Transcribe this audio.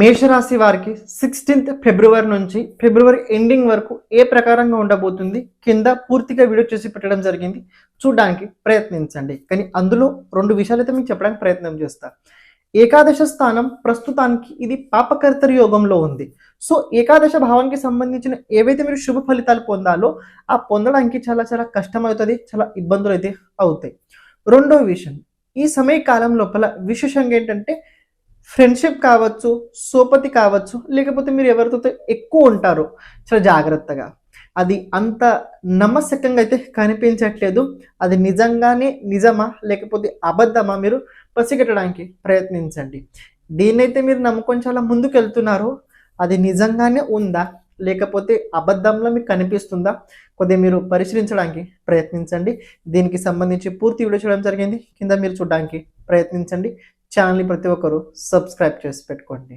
మేషరాశి వారికి 16th ఫిబ్రవరి నుంచి ఫిబ్రవరి ఎండింగ్ వరకు ఏ ప్రకారంగా ఉండబోతుంది కింద పూర్తిగా వీడియో చేసి పెట్టడం జరిగింది. చూడడానికి ప్రయత్నించండి. కానీ అందులో 2 విషయాలు అయితే మీకు చెప్పడానికి ప్రయత్నం చేస్తా. ఏకాదశ స్థానం ప్రస్తుతానికి ఇది పాపకర్తరి యోగంలో ఉంది. సో ఏకాదశ భావానికి సంబంధించిన ఏవైతే మీరు శుభ ఫలితాలు పొందాలో ఆ పొందడానికి చాలా చాలా కష్టం అవుతుంది, చాలా ఇబ్బందులు అయితే అవుతాయి. రెండో విషయం, ఈ సమయ కాలం లోపల విశేషంగా ఏంటంటే ఫ్రెండ్షిప్ కావచ్చు, సోపతి కావచ్చు, లేకపోతే మీరు ఎవరితో ఎక్కువ ఉంటారో చాలా జాగ్రత్తగా. అది అంత నమ్మశక్యంగా అయితే కనిపించట్లేదు. అది నిజంగానే నిజమా లేకపోతే అబద్ధమా మీరు పసిగట్టడానికి ప్రయత్నించండి. దేన్నైతే మీరు నమ్ముకొని చాలా ముందుకెళ్తున్నారో అది నిజంగానే ఉందా లేకపోతే అబద్ధంలో మీకు కనిపిస్తుందా కొద్దిగా మీరు పరిశీలించడానికి ప్రయత్నించండి. దీనికి సంబంధించి పూర్తి వీడియో చేయడం జరిగింది, కింద మీరు చూడడానికి ప్రయత్నించండి. ఛానల్ని ప్రతి ఒక్కరూ సబ్స్క్రైబ్ చేసి పెట్టుకోండి.